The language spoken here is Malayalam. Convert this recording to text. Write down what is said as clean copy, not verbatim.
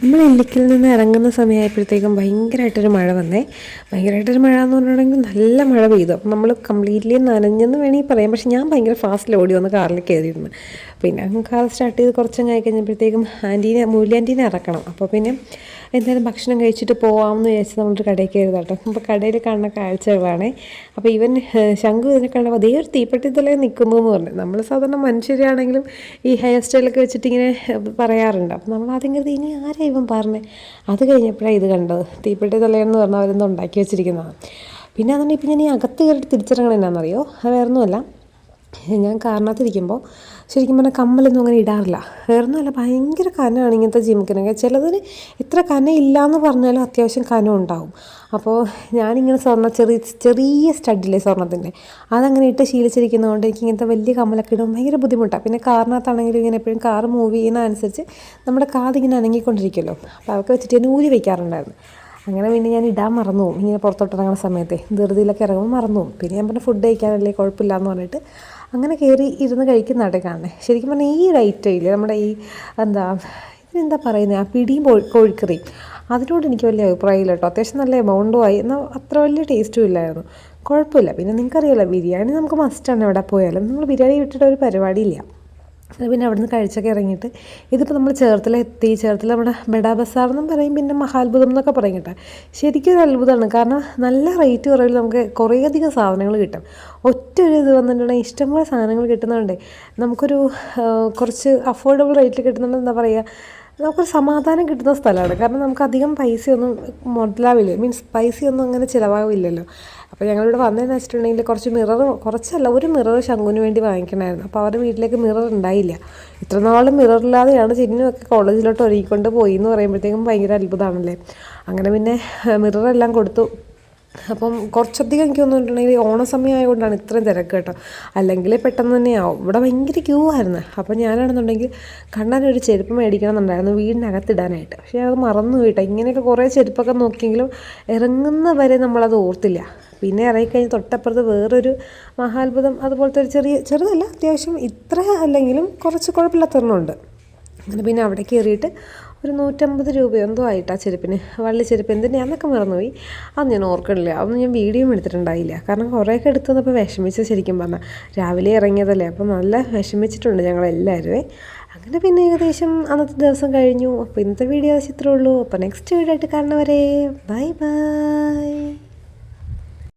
നമ്മൾ ഇല്ലിക്കൽ നിന്ന് ഇറങ്ങുന്ന സമയമായപ്പോഴത്തേക്കും ഭയങ്കരമായിട്ടൊരു മഴ വന്നേ. ഭയങ്കരമായിട്ടൊരു മഴ എന്ന് പറഞ്ഞിട്ടുണ്ടെങ്കിൽ നല്ല മഴ പെയ്തു. അപ്പം നമ്മൾ കംപ്ലീറ്റ്ലി നനഞ്ഞെന്ന് വേണമെങ്കിൽ പറയാം. പക്ഷെ ഞാൻ ഭയങ്കര ഫാസ്റ്റിൽ ഓടി വന്ന് കാറിൽ കയറിയിരുന്നു. പിന്നെ കാർ സ്റ്റാർട്ട് ചെയ്ത് കുറച്ചങ്ങ് ആയി കഴിഞ്ഞപ്പോഴത്തേക്കും മൂല്യാൻറ്റീനെ ഇറക്കണം. അപ്പോൾ പിന്നെ എന്തായാലും ഭക്ഷണം കഴിച്ചിട്ട് പോകാമെന്ന് വിചാരിച്ച് നമ്മളൊരു കടയിൽ കയറി കേട്ടോ. അപ്പോൾ കടയിൽ കാണുന്ന കാഴ്ചകളാണ്. അപ്പോൾ ഇവൻ ശംഖു ഇതിനെ കണ്ടപ്പോൾ അതേ ഒരു തീപ്പെട്ടി തലയിൽ നിൽക്കുന്നു എന്ന് പറഞ്ഞു. നമ്മൾ സാധാരണ മനുഷ്യരാണെങ്കിലും ഈ ഹെയർ സ്റ്റൈലൊക്കെ വെച്ചിട്ട് ഇങ്ങനെ പറയാറുണ്ട്. അപ്പോൾ നമ്മൾ ആദ്യം കരുതി ഇനി ആരാ ഇവൻ പറഞ്ഞത്. അത് കഴിഞ്ഞപ്പോഴാണ് ഇത് കണ്ടത്. തീപ്പെട്ടി തലയെന്ന് പറഞ്ഞാൽ അവരെന്തോ ഉണ്ടാക്കി വെച്ചിരിക്കുന്നതാണ്. പിന്നെ അതുകൊണ്ട് ഇപ്പം ഞാൻ ഈ അകത്ത് കയറിയിട്ട് തിരിച്ചിറങ്ങണം എന്നാണെന്നറിയോ? അത് വേറൊന്നുമല്ല, ഞാൻ കാറിനകത്തിരിക്കുമ്പോൾ ശരിക്കും പറഞ്ഞാൽ കമ്മലൊന്നും അങ്ങനെ ഇടാറില്ല. വേറൊന്നുമല്ല, ഭയങ്കര കനമാണ് ഇങ്ങനത്തെ ജിമിക്കിനൊക്കെ. ചിലതിന് ഇത്ര കനയില്ല എന്ന് പറഞ്ഞാലും അത്യാവശ്യം കനം ഉണ്ടാവും. അപ്പോൾ ഞാനിങ്ങനെ ചെറിയ സ്റ്റഡില്ലേ സ്വർണ്ണത്തിൻ്റെ, അതങ്ങനെ ഇട്ട് ശീലിച്ചിരിക്കുന്നതുകൊണ്ട് എനിക്ക് ഇങ്ങനത്തെ വലിയ കമ്മലൊക്കെ ഇടുമ്പോൾ ഭയങ്കര ബുദ്ധിമുട്ടാണ്. പിന്നെ കാറിനകത്താണെങ്കിലും ഇങ്ങനെ എപ്പോഴും കാറ് മൂവ് ചെയ്യുന്ന അനുസരിച്ച് നമ്മുടെ കാതിങ്ങനെ അനങ്ങിക്കൊണ്ടിരിക്കുമല്ലോ. അപ്പോൾ അതൊക്കെ വെച്ചിട്ട് ഞാൻ ഊരി വയ്ക്കാറുണ്ടായിരുന്നു. അങ്ങനെ പിന്നെ ഞാൻ ഇടാൻ മറന്നു പോകും. ഇങ്ങനെ പുറത്തോട്ട് ഇറങ്ങുന്ന സമയത്തെ ധൃതിയിലൊക്കെ ഇറങ്ങുമ്പോൾ മറന്നു പോകും. പിന്നെ ഞാൻ പറഞ്ഞ ഫുഡ് കഴിക്കാനല്ലേ, കുഴപ്പമില്ല എന്ന് പറഞ്ഞിട്ട് അങ്ങനെ കയറി ഇരുന്ന് കഴിക്കുന്നതായിട്ട് കാണണേ. ശരിക്കും പറഞ്ഞാൽ ഈ റൈറ്റയില് നമ്മുടെ ഈ ഇതിനെന്താ പറയുന്നത്, ആ പിടിയും കോഴിക്കറിയും, അതിനോട് എനിക്ക് വലിയ അഭിപ്രായമില്ല കേട്ടോ. അത്യാവശ്യം നല്ല എമൗണ്ടും ആയി, എന്നാൽ അത്ര വലിയ ടേസ്റ്റും ഇല്ലായിരുന്നു. കുഴപ്പമില്ല. പിന്നെ നിങ്ങൾക്കറിയാമല്ലോ, ബിരിയാണി നമുക്ക് മസ്റ്റാണ് എവിടെ പോയാലും. നമ്മൾ ബിരിയാണി വിട്ടിട്ട് ഒരു പരിപാടിയില്ല. പിന്നെ അവിടെ നിന്ന് കഴിച്ചൊക്കെ ഇറങ്ങിയിട്ട് ഇതിപ്പോൾ നമ്മൾ ചേർത്തലെത്തി. ചേർത്തല നമ്മുടെ ബെഡാ ബസാർ എന്നും പറയും, പിന്നെ മഹാത്ഭുതം എന്നൊക്കെ പറയും കേട്ടോ. ശരിക്കും ഒരു അത്ഭുതമാണ്. കാരണം നല്ല റേറ്റ് കുറവിൽ നമുക്ക് കുറേയധികം സാധനങ്ങൾ കിട്ടും. ഒറ്റ ഒരു ഇത് വന്നിട്ടുണ്ടെങ്കിൽ ഇഷ്ടംപോലെ സാധനങ്ങൾ കിട്ടുന്നുണ്ട്. നമുക്കൊരു കുറച്ച് അഫോർഡബിൾ റേറ്റിൽ കിട്ടുന്നുണ്ട്. എന്താ പറയുക, നമുക്കൊരു സമാധാനം കിട്ടുന്ന സ്ഥലമാണ്. കാരണം നമുക്ക് അധികം പൈസയൊന്നും മുതലാവില്ല, മീൻസ് പൈസയൊന്നും അങ്ങനെ ചിലവാകില്ലല്ലോ. അപ്പോൾ ഞങ്ങളിവിടെ വന്നതെന്ന് വെച്ചിട്ടുണ്ടെങ്കിൽ ഒരു മിറർ ശംഖുവിന് വേണ്ടി വാങ്ങിക്കണമായിരുന്നു. അപ്പോൾ അവരുടെ വീട്ടിലേക്ക് മിറർ ഉണ്ടായില്ല. ഇത്ര നാളും മിററില്ലാതെയാണ് ചിന്നുമൊക്കെ കോളേജിലോട്ട് ഒരുങ്ങിക്കൊണ്ട് പോയി എന്ന് പറയുമ്പോഴത്തേക്കും ഭയങ്കര അത്ഭുതമാണല്ലേ. അങ്ങനെ പിന്നെ മിററെല്ലാം കൊടുത്തു. അപ്പം കുറച്ചധികം എനിക്ക് തോന്നിയിട്ടുണ്ടെങ്കിൽ ഓണസമയം ആയതുകൊണ്ടാണ് ഇത്രയും തിരക്ക് കേട്ടോ. അല്ലെങ്കിൽ പെട്ടെന്ന് തന്നെയാവും. ഇവിടെ ഭയങ്കര ക്യൂ ആയിരുന്നു. അപ്പോൾ ഞാനാണെന്നുണ്ടെങ്കിൽ കണ്ണനൊരു ചെരുപ്പ് മേടിക്കണമെന്നുണ്ടായിരുന്നു വീടിനകത്തിടാനായിട്ട്. പക്ഷേ അത് മറന്നു പോയിട്ടോ. ഇങ്ങനെയൊക്കെ കുറേ ചെരുപ്പൊക്കെ നോക്കിയെങ്കിലും ഇറങ്ങുന്ന വരെ നമ്മളത് ഓർത്തില്ല. പിന്നെ ഇറങ്ങിക്കഴിഞ്ഞ് തൊട്ടപ്പുറത്ത് വേറൊരു മഹാത്ഭുതം അതുപോലത്തെ ഒരു ചെറുതല്ല, അത്യാവശ്യം ഇത്ര അല്ലെങ്കിലും കുറച്ച് കുഴപ്പമില്ലാത്തൊരെണ്ണമുണ്ട്. അങ്ങനെ പിന്നെ അവിടെ കയറിയിട്ട് ഒരു 150 രൂപയോ എന്തോ ആയിട്ടാ ചെരുപ്പിന്, വള്ളി ചെരുപ്പ് എന്തിനാന്നൊക്കെ മറന്നുപോയി. അത് ഞാൻ ഓർക്കണില്ല. അതൊന്നും ഞാൻ വീഡിയോ എടുത്തിട്ടുണ്ടായില്ല. കാരണം കുറേയൊക്കെ എടുത്തു വന്നപ്പോൾ വിഷമിച്ച്, ശരിക്കും പറഞ്ഞാൽ രാവിലെ ഇറങ്ങിയതല്ലേ. അപ്പം നല്ല വിഷമിച്ചിട്ടുണ്ട് ഞങ്ങളെല്ലാവരും. അങ്ങനെ പിന്നെ ഏകദേശം അന്നത്തെ ദിവസം കഴിഞ്ഞു. അപ്പോൾ ഇന്നത്തെ വീഡിയോ ചിത്രമേ ഉള്ളൂ. അപ്പോൾ നെക്സ്റ്റ് വീഡിയോ ആയിട്ട് കാണുന്നവരെ ബൈ ബൈ.